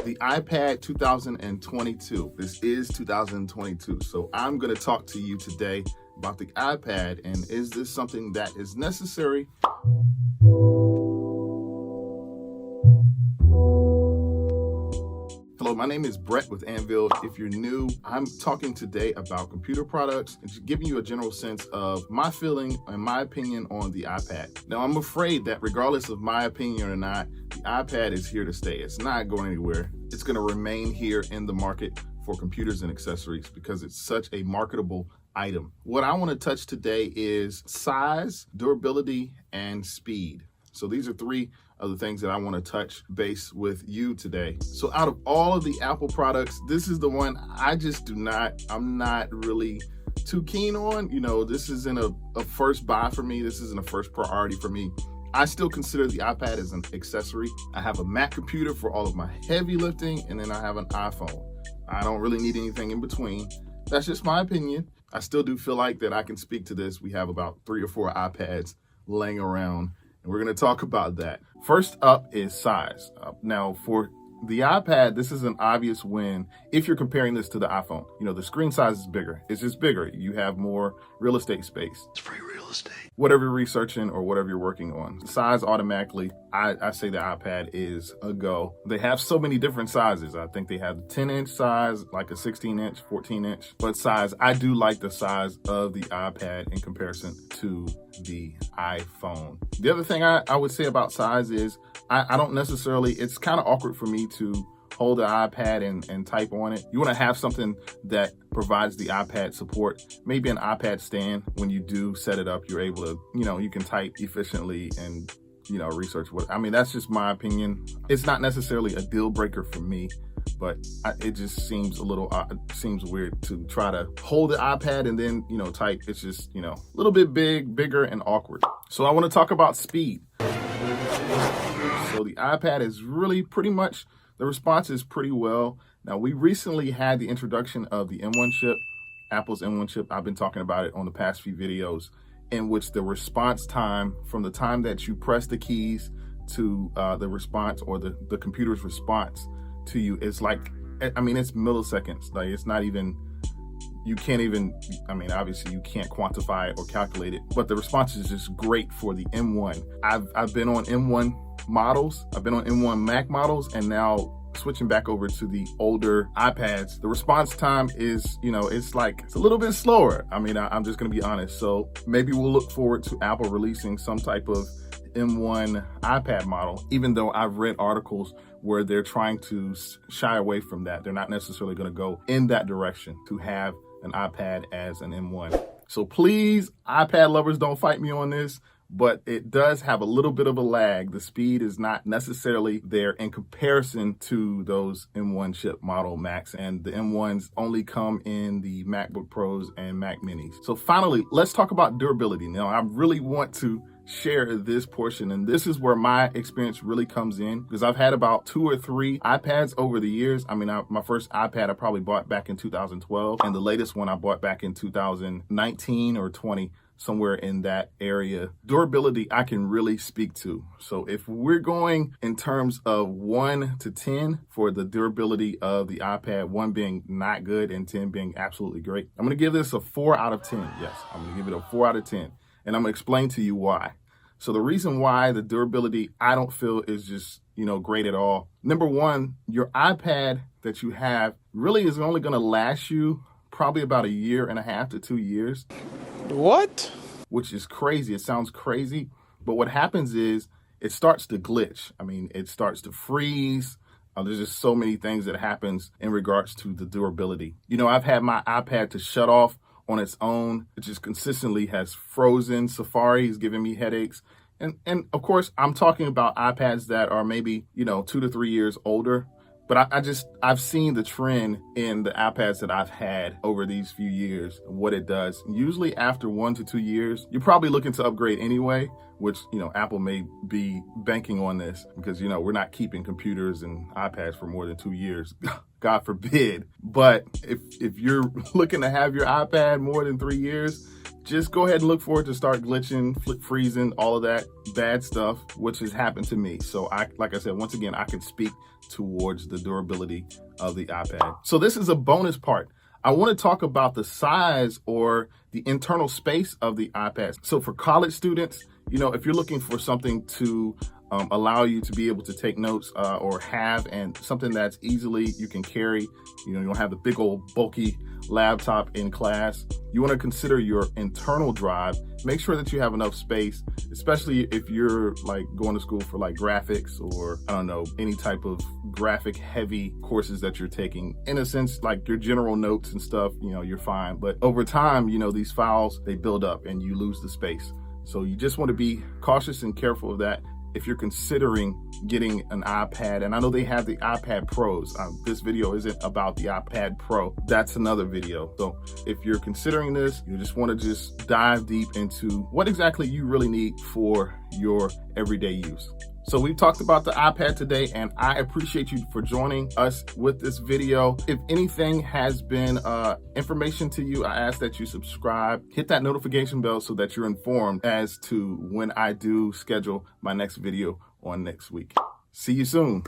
The iPad 2022. This is 2022. So I'm going to talk to you today about the iPad, and is this something that is necessary? Hello, my name is Brett with Anvil. If you're new, I'm talking today about computer products and just giving you a general sense of my feeling and my opinion on the iPad. Now, I'm afraid that regardless of my opinion or not, the iPad is here to stay. It's not going anywhere. It's going to remain here in the market for computers and accessories because it's such a marketable item. What I want to touch today is size, durability, and speed. So these are three of the things that I want to touch base with you today. So out of all of the Apple products, this is the one I'm not really too keen on. You know, this isn't a first buy for me. This isn't a first priority for me. I still consider the iPad as an accessory. I have a Mac computer for all of my heavy lifting, and then I have an iPhone. I don't really need anything in between. That's just my opinion. I still do feel like that I can speak to this. We have about 3 or 4 iPads laying around, and we're going to talk about that. First up is size. Now, for the iPad, this is an obvious win if you're comparing this to the iPhone. You know, the screen size is bigger. It's just bigger. You have more real estate space. It's free real estate. Whatever you're researching or whatever you're working on, size automatically, I say the iPad is a go. They have so many different sizes. I think they have the 10-inch size, like a 16-inch, 14-inch. But size, I do like the size of the iPad in comparison to the iPhone. The other thing I would say about size is I don't necessarily, it's kind of awkward for me to hold the iPad and type on it. You want to have something that provides the iPad support, maybe an iPad stand. When you do set it up, you're able to, you can type efficiently and, research that's just my opinion. It's not necessarily a deal breaker for me, but it just seems seems weird to try to hold the iPad and then, type. It's just, a little bit bigger and awkward. So I want to talk about speed. So the iPad is really pretty much, the response is pretty well. Now, we recently had the introduction of the M1 chip, Apple's M1 chip. I've been talking about it on the past few videos, in which the response time from the time that you press the keys to the response or the computer's response to you is like, it's milliseconds. Like, it's not even, you can't even, obviously you can't quantify it or calculate it, but the response is just great for the M1. I've been on M1 models, I've been on M1 Mac models, and now switching back over to the older iPads, the response time is, it's a little bit slower. I'm just gonna be honest. So maybe we'll look forward to Apple releasing some type of M1 iPad model, even though I've read articles where they're trying to shy away from that. They're not necessarily gonna go in that direction to have an iPad as an M1. So please, iPad lovers, don't fight me on this, but it does have a little bit of a lag. The speed is not necessarily there in comparison to those M1 chip model Macs, and the M1s only come in the MacBook Pros and Mac Minis. So finally, let's talk about durability. Now, I really want to share this portion, and this is where my experience really comes in, because I've had about 2 or 3 iPads over the years. My first iPad I probably bought back in 2012, and the latest one I bought back in 2019 or 20, somewhere in that area. Durability, I can really speak to. So if we're going in terms of 1 to 10 for the durability of the iPad, 1 being not good and 10 being absolutely great, I'm gonna give this a 4 out of 10. Yes, I'm gonna give it a 4 out of 10. And I'm gonna explain to you why. So the reason why the durability I don't feel is just, great at all. Number one, your iPad that you have really is only gonna last you probably about 1.5 to 2 years. What? Which is crazy. It sounds crazy, but what happens is it starts to glitch. It starts to freeze. There's just so many things that happens in regards to the durability. I've had my iPad to shut off on its own. It just consistently has frozen. Safari is giving me headaches. And of course, I'm talking about iPads that are maybe, 2 to 3 years older. But I've seen the trend in the iPads that I've had over these few years, what it does. Usually after 1 to 2 years, you're probably looking to upgrade anyway, which, Apple may be banking on this because, we're not keeping computers and iPads for more than 2 years. God forbid. But if you're looking to have your iPad more than 3 years, just go ahead and look for it to start glitching, freezing, all of that bad stuff, which has happened to me. So like I said, once again, I can speak towards the durability of the iPad. So this is a bonus part. I want to talk about the size or the internal space of the iPad. So for college students, if you're looking for something to allow you to be able to take notes or have, and something that's easily you can carry, you don't have the big old bulky laptop in class, you want to consider your internal drive. Make sure that you have enough space, especially if you're like going to school for like graphics or any type of graphic heavy courses that you're taking. In a sense, like your general notes and stuff, you're fine. But over time, these files, they build up and you lose the space. So you just want to be cautious and careful of that if you're considering getting an iPad. And I know they have the iPad Pros. This video isn't about the iPad Pro. That's another video. So if you're considering this, you just want to just dive deep into what exactly you really need for your everyday use. So we've talked about the iPad today, and I appreciate you for joining us with this video. If anything has been information to you, I ask that you subscribe, hit that notification bell so that you're informed as to when I do schedule my next video on next week. See you soon.